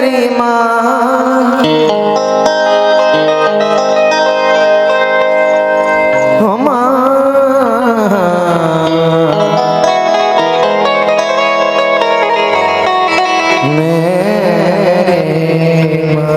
मेरी माँ ओ माँ मेरी माँ।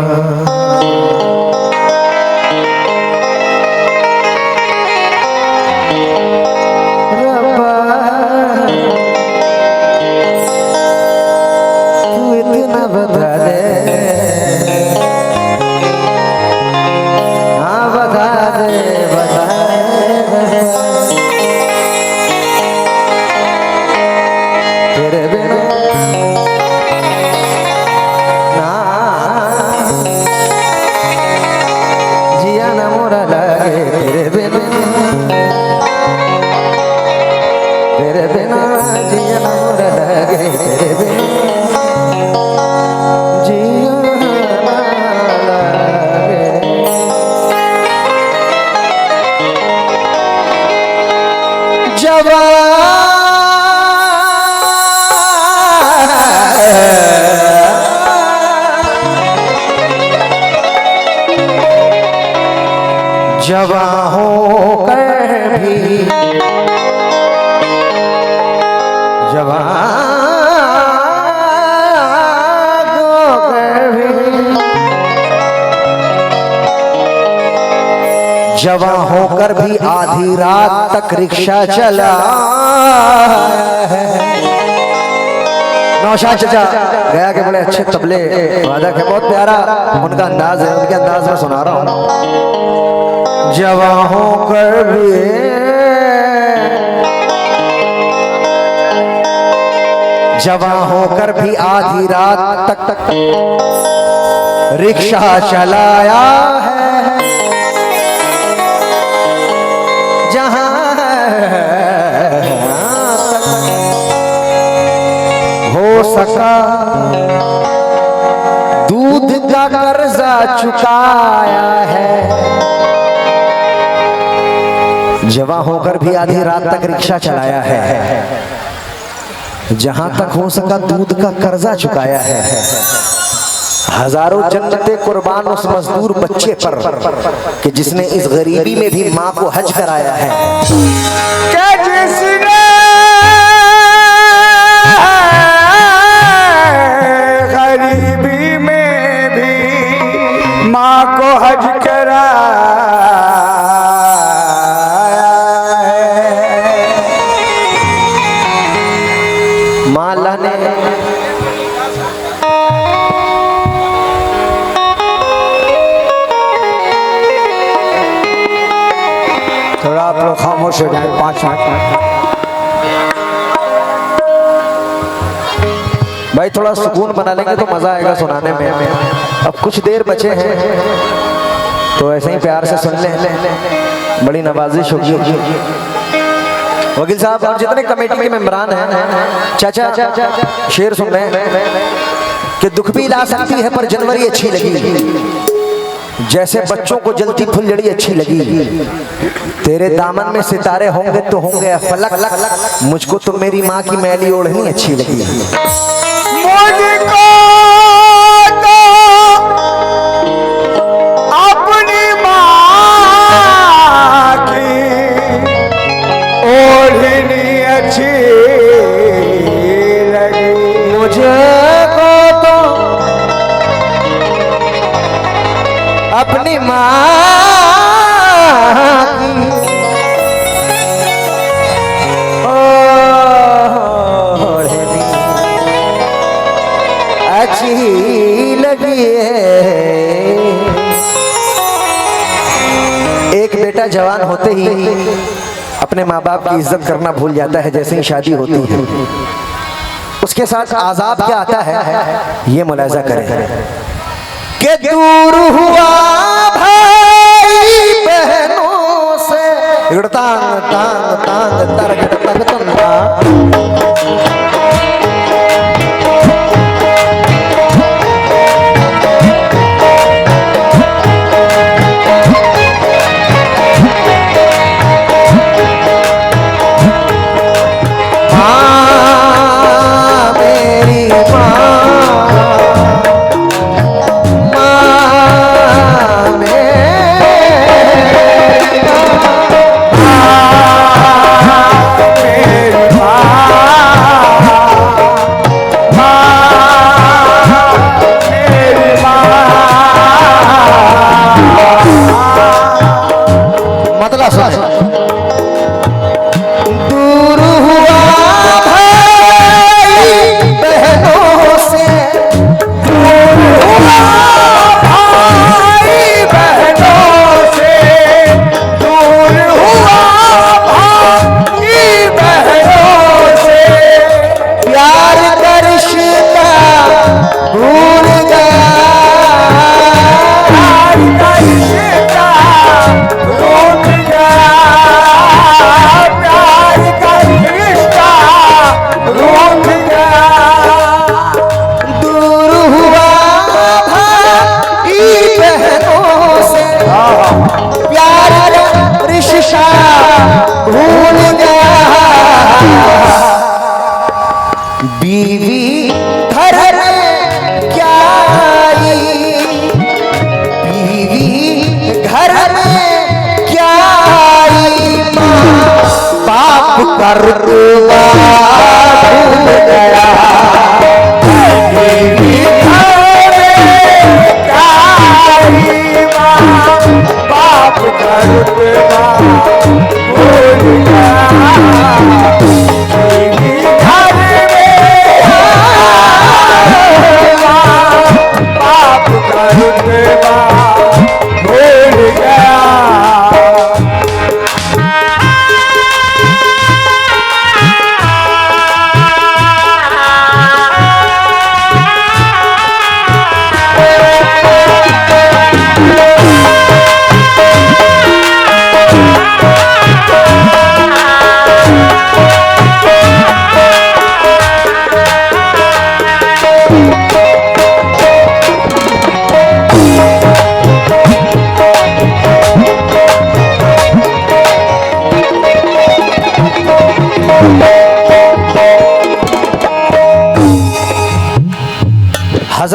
जवां होकर भी जवां होकर भी जवां होकर भी आधी रात तक रिक्शा चला है। नौशाद चाचा गया के बड़े अच्छे तबले वादक है, बहुत प्यारा उनका अंदाज है, उनके अंदाज में सुना रहा हूँ। जवां होकर भी जवां होकर भी आधी रात तक रिक्शा चलाया है। जहां हो सका दूध का कर्जा चुकाया है। जवां होकर भी आधी रात तक रिक्शा चलाया है। जहां तक हो सका दूध का कर्जा चुकाया है। हजारों जन्नतें कुर्बान उस मजदूर बच्चे पर कि जिसने इस गरीबी में भी माँ को हज कराया है। कि जिसने गरीबी में भी माँ को हज कराया है। माला ने थोड़ा आप लोग खामोश हो जाए, 5 मिनट भाई, थोड़ा सुकून बना लेंगे तो मजा आएगा सुनाने में। अब कुछ देर बचे हैं तो ऐसे ही प्यार से सुन लें, बड़ी नवाजिश होगी। वकील साहब और जितने कमेटी के मेंबरान हैं, चाचा शेर सुन रहे हैं कि दुख भी ला सकती है पर जनवरी अच्छी लगी। जैसे बच्चों को जलती फुलझड़ी अच्छी लगी। तेरे दामन में सितारे होंगे तो होंगे फलक, मुझको तो मेरी माँ की मैली ओढ़नी अच्छी लगी। मुझको तो अपनी माँ की ओढ़नी अच्छी लगी। मुझको तो अपनी माँ की ओढ़नी अच्छी लगी है। एक बेटा जवान होते ही अपने माँ बाप की इज्जत करना भूल जाता है। जैसे ही शादी होती है उसके साथ आजाब क्या आता है ये मुलाजा करें कि दूर हुआ भाई बहनों से तांग तांग तांग तरगट तक तन्ना।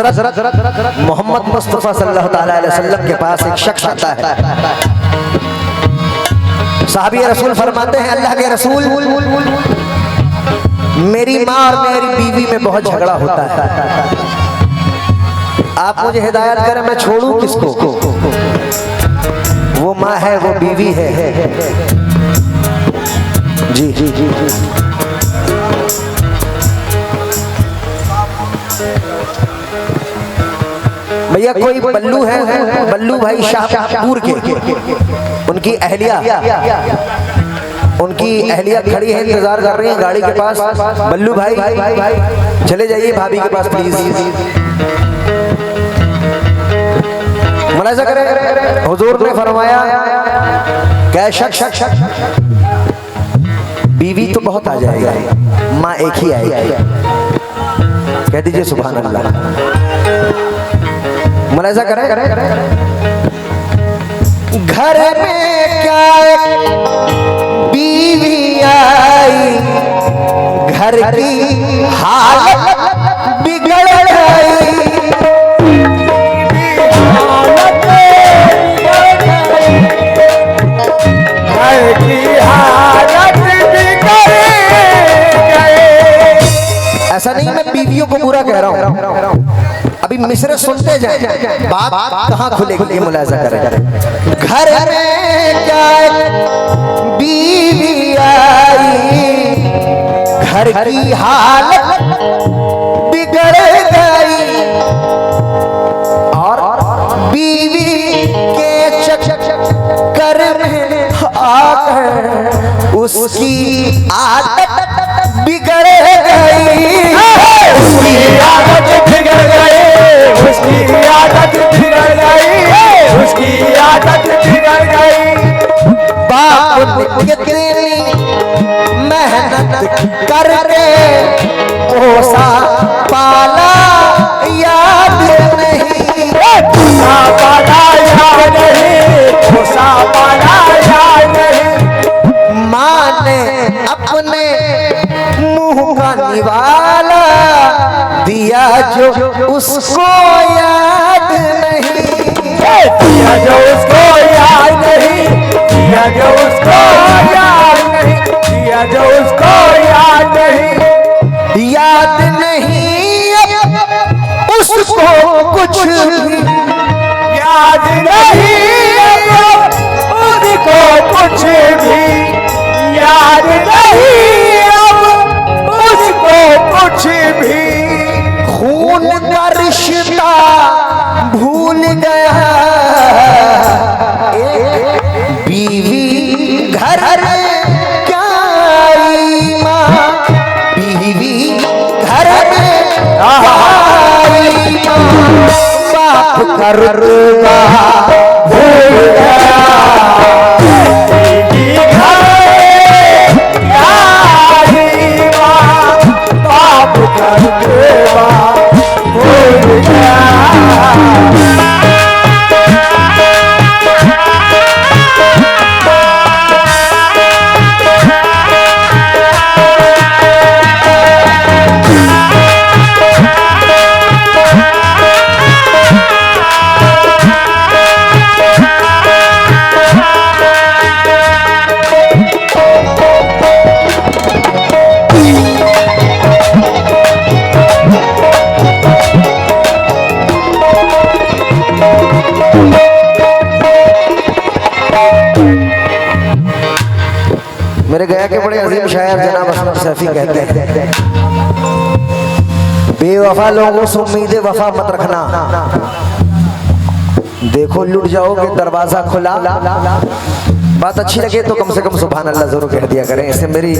हजरत मोहम्मद मुस्तफा सल्लल्लाहु अलैहि वसल्लम के पास एक शख्स आता है। साहबी रसूल फरमाते हैं, अल्लाह के रसूल, मेरी माँ और मेरी बीवी में बहुत झगड़ा होता है, आप मुझे हिदायत करें, मैं छोड़ूं किसको? वो माँ है, वो बीवी है। जी जी जी जी। भैया कोई बल्लू है, बल्लू भाई शाहपुर के, उनकी अहलिया खड़ी है, इंतजार कर रही है गाड़ी के पास। बल्लू भाई चले जाइए भाभी के पास प्लीज। मुलाहिजा करें, हुजूर ने फरमाया क्या शख्स बीवी तो बहुत आ जाएगा, माँ एक ही आएगी। कह दीजिए सुभान अल्लाह। मुलाहिजा करें, घर में क्या बीवी आई, घर की हालत बिगड़ गई। ऐसा नहीं मैं बीवियों को बुरा कह रहा हूं, अभी मिसरे सुनते जाएं, बात कहां खुलेगी ये मुलाहिजा करें। घर में क्या बीवी आई, घर की हालत बिगड़ गई, और बीवी के चक्कर में आकर उसकी आदत बिगड़ गई। उसकी आदत बिगड़ गई, उसकी आदत बिगड़ गई, उसकी आदत बिगड़ गई। बाप ने कितनी मेहनत करके पोसा पाला याद नहीं, पोसा पाला याद नहीं, पोसा पाला याद नहीं। माँ ने अपने मुंह का निवाला दिया जो उसको याद नहीं, दिया जो उसको याद नहीं, दिया जो उसको याद नहीं, दिया जो उसको याद नहीं, याद नहीं उसको कुछ भी, याद नहीं उसको कुछ भी, याद नहीं उसको कुछ भी। खून का रिश्ता भूल गया, बीवी घर में क्या आई, माँ बीवी घर में आई, बाप का रुतबा भूल गया, बीवी घर क्या आई, माँ बाप का रुतबा भूल गया। मेरे गया के बड़े अजीम शायर जनाब अशरफ सैफी कहते हैं, बेवफा लोगों से उम्मीद वफा मत रखना, देखो लुट जाओगे दरवाजा खुला। बात अच्छी लगे तो कम से कम सुभान अल्लाह जरूर कह दिया करें, इससे मेरी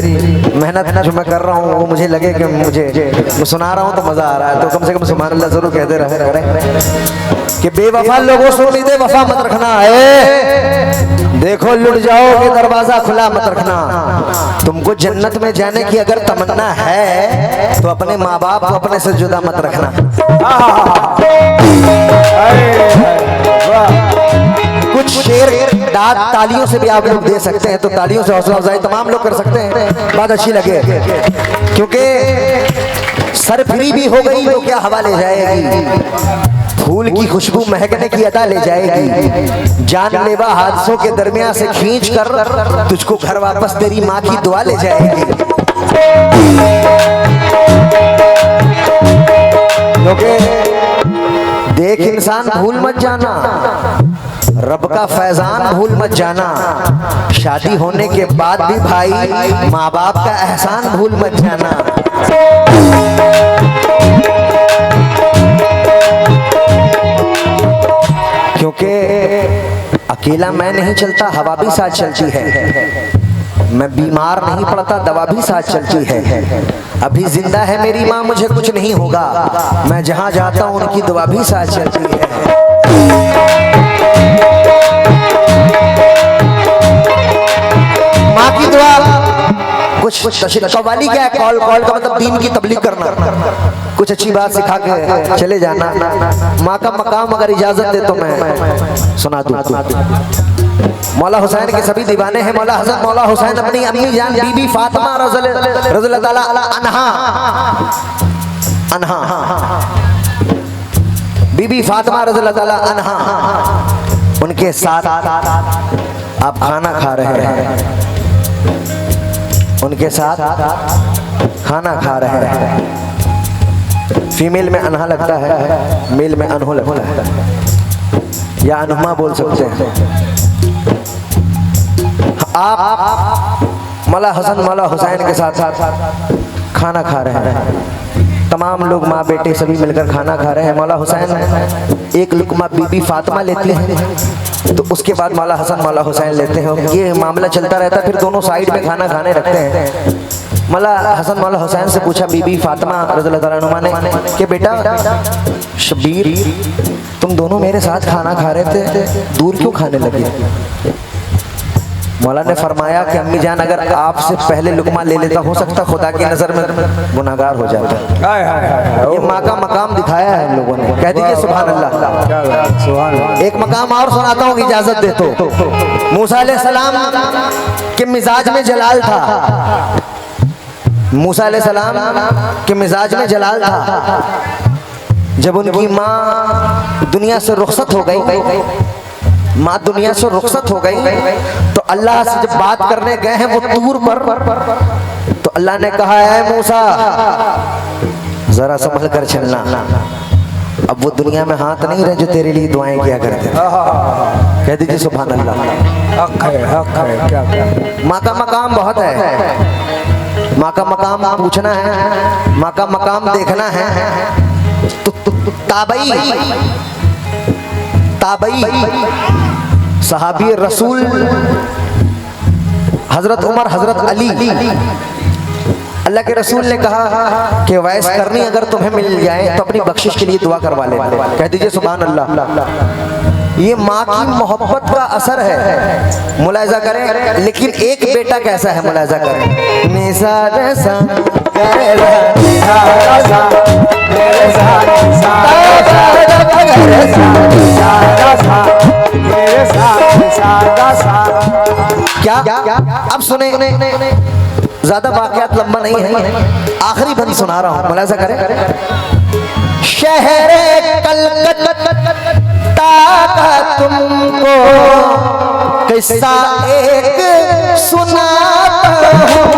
मेहनत जो मैं कर रहा हूँ वो मुझे लगे कि मैं सुना रहा हूँ तो मजा आ रहा है, तो कम से कम सुभान अल्लाह जरूर कहते रहे करें कि बेवफा लोगों से उम्मीद वफा मत रखना है, देखो लुट जाओगे दरवाजा खुला मत रखना। तुमको जन्नत में जाने की अगर तमन्ना है तो अपने माँ बाप को अपने से जुदा मत रखना। कुछ शेर दाद तालियों से भी आप लोग दे सकते हैं, तो तालियों से हौसला अफजाई तमाम लोग कर सकते हैं, बात अच्छी लगे, क्योंकि सरफरी भी हो गई तो क्या हवा ले जाएगी, फूल की खुशबू महकने की अदा ले जाएगी, जानलेवा हादसों के दरमियान से खींच कर तुझको घर वापस तेरी माँ की दुआ ले जाएगी। क्योंकि देख इंसान भूल मत जाना, रब का फैजान भूल मत जाना, शादी होने के बाद भी भाई माँ बाप का एहसान भूल मत जाना। क्योंकि अकेला मैं नहीं चलता, हवा भी साथ चलती है, मैं बीमार नहीं पड़ता, दवा भी साथ चलती है, अभी जिंदा है मेरी माँ, मुझे कुछ नहीं होगा, मैं जहाँ जाता हूँ उनकी दुआ भी साथ चलती है। माँ की दुआ कुछ कव्वाली क्या है, कॉल का मतलब दीन की तबलीग करना, कुछ अच्छी बात सिखा के चले जाना। माँ का मकाम अगर इजाजत दे तो मैं सुना दूं। मौला हुसैन के सभी दीवाने हैं। मौला हज़रत मौला हुसैन अपनी अम्मी जान बीबी फातिमा रज़ियल्लाहु ताला अन्हा बीबी फातिमा रज़ियल्लाहु ताला अन्हा उनके साथ आप खाना खा रहे हैं, उनके साथ खाना खा रहे हैं। फीमेल में अनहा लगता है, मेल में अनहो लगता है, या अनुमा बोल सकते हैं। आप मौला हसन मौला हुसैन के साथ खाना खा रहे हैं, तमाम लोग माँ बेटे सभी मिलकर खाना खा रहे हैं। मौला हुसैन एक लुकमा बीबी फातिमा लेती हैं, तो उसके बाद मौला हसन मौला हुसैन लेते हैं। ये मामला चलता रहता है, फिर दोनों साइड में खाना खाने रखते हैं। मौला हसन मौला हुसैन से पूछा बीबी फातिमा रज़ियल्लाहु ताला अन्हा ने कि बेटा शबीर, तुम दोनों मेरे साथ खाना खा रहे थे, दूर क्यों खाने लगे? मौला ने फरमाया कि अम्मी जान, अगर आपसे पहले लुकमा ले लेता, हो सकता खुदा की नजर में गुनाहगार हो जाता। ये माँ का मकाम दिखाया है हम लोगों ने, कह दीजिए सुभान अल्लाह। एक मकाम और सुनाता हूँ, इजाजत दे तो। मूसा अलैहिस्सलाम के मिजाज में जलाल था, मूसा अलैहिस्सलाम के मिजाज में जलाल था। जब उनकी माँ दुनिया से रुखसत हो गई, माँ दुनिया से रुखसत हो गई, तो अल्लाह से जब बात करने गए हैं वो तूर पर, तो अल्लाह ने कहा है मूसा जरा संभल कर चलना। अब वो दुनिया में हाथ नहीं रहे जो तेरे लिए दुआएं किया करते, कह दीजिए सुभान अल्लाह। हक है क्या? माँ का मकाम बहुत है, माँ का मकाम पूछना है, माँ का मकाम देखना है। तो ताबई सहाबी रसूल हजरत उमर हजरत अली, अल्लाह के रसूल ने कहा कि वैस करनी अगर तुम्हें मिल जाए तो अपनी बख्शिश के लिए दुआ करवा लेना, कह दीजिए सुभान अल्लाह। ये माँ की मोहब्बत का असर है, मुलाहिजा करें। लेकिन एक बेटा कैसा है, मुलाहिजा करें। क्या अब सुने, ज्यादा वाकयात लंबा नहीं है, आखिरी बंद सुना रहा हूँ, मुलाहिजा करें। शहरे कलकत्ता का तुमको किस्सा एक सुनाता हूँ,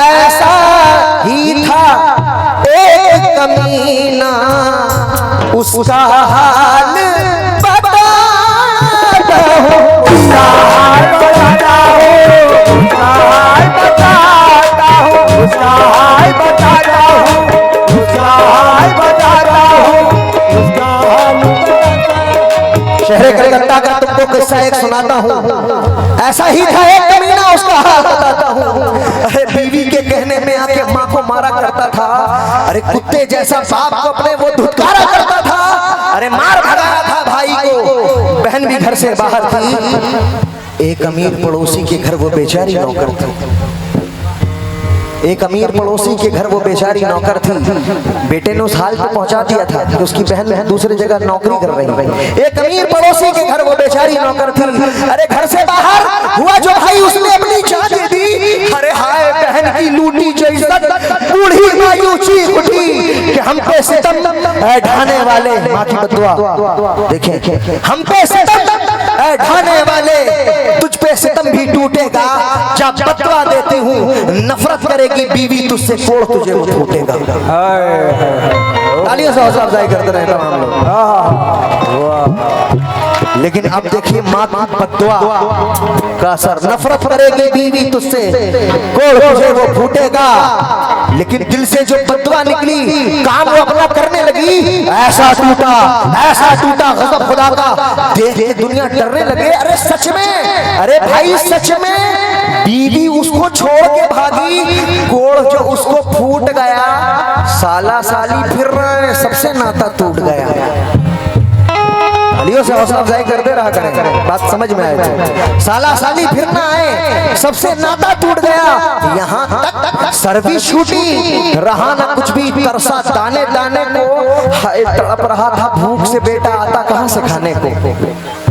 ऐसा ही था एक कमीना, उसका हाल बताता हूँ, उसका हाल बताता हूँ, उसका हाल बताता हूँ, उसका हाल बताता हूँ, उसका हाल बताता हूँ, उसका हाल बताता हूँ। शहर कलकत्ता का तुमको किस्सा एक सुनाता हूँ, ऐसा ही था एक कमीना, उसका हाल बताता हूँ। अरे बीवी के कहने में आके माँ को मारा करता था, अरे कुत्ते जैसा बाप को अपने वो धुतकारा करता था, अरे मार भगाया था भाई को, बहन भी घर से बाहर थी। एक अमीर पड़ोसी के घर वो बेचारी नौकर थी, एक अमीर पड़ोसी के घर वो बेचारी नौकर थी। बेटे ने उस हाल पे पहुंचा दिया था कि उसकी बहन दूसरी जगह नौकरी कर रही। एक अमीर पड़ोसी के घर वो बेचारी नौकर थी। अरे घर से बाहर हुआ जो भाई उसने अपनी जान दे दी। अरे हाय बहन की लूटी जो इज्जत, बूढ़ी मायूं चीख उठी कि हम पे सितम ढाने वाले, माँ की बद्दुआ देखें, हम पे सितम ढाने वाले, तुझ पे सितम भी टूटेगा। जब बदवा देती हूँ नफरत करेगी बीवी तुझसे, कोड़ तुझे वो फूटेगा। तालियों से हौसला अफजाई करते रहे तमाम लोग। लेकिन अब देखिए माँ की बद्दुआ का असर, नफरत करेगी बीवी तुझसे, कोड़ तुझे वो फूटेगा। लेकिन दिल से जो बद्दुआ निकली, काम वो अपना करने लगी। ऐसा टूटा गज़ब खुदा का, देख के दुनिया डरने लगे। अरे सच में, अरे भाई सच में बीवी उसको छोड़ के भागी, कोड़ जो उसको फूट गया। साला साली फिर रहे, सबसे नाता टूट गया। तालियों से हौसला अफजाई करते रहा करें, बात समझ में आए तो। साला साली फिर ना आए, सबसे नाता टूट गया। यहाँ तक सर्विस छूटी, रहा ना कुछ भी, तरसा दाने दाने को। हाय तड़प रहा था भूख से, बेटा आता कहाँ से खाने को।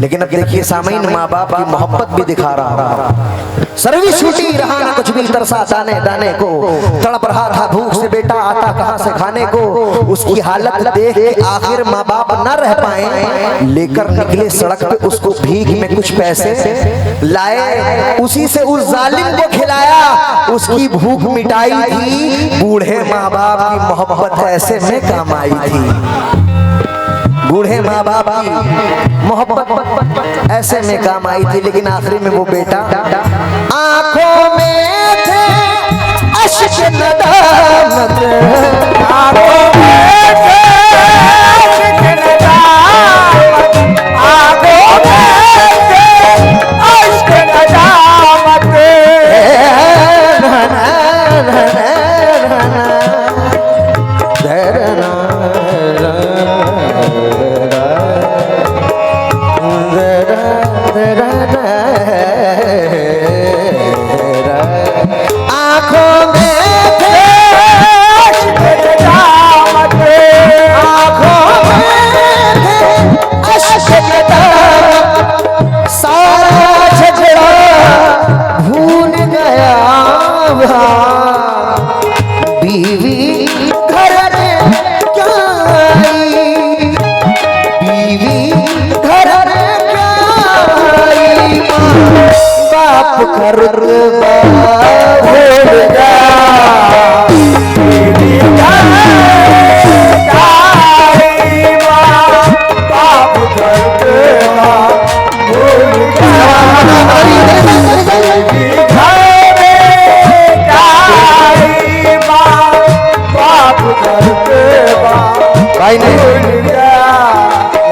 लेकिन अब देखिए सामईन, माँ बाप की मोहब्बत भी दिखा रहा। सर्विस छूटी, रहा ना कुछ भी, तरसा दाने दाने को। तड़प रहा था भूख से, बेटा आता कहाँ से खाने को। उसकी हालत देख के आखिर माँ बाप न रह पाए, लेकर निकले सड़क पे उसको भीख में कुछ पैसे लाए। उसी से उस जालिम को खिलाया, उसकी भूख मिटाई थी। बूढ़े माँ बाप की मोहब्बत ऐसे में काम आई थी। बूढ़े माँ बाप की मोहब्बत ऐसे में काम आई थी। लेकिन आखिरी में वो बेटा, आंखों में थे अश्क नदामत, आंखों में थे अश्क नदामत, आंखों में थे अश्क नदामत।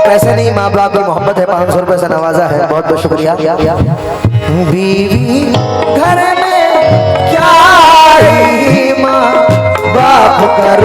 पैसे नहीं, माँ बाप की मोहब्बत है। 500 रुपए से नवाजा है, बहुत बहुत शुक्रिया। बीवी घर में क्या, माँ बाप कर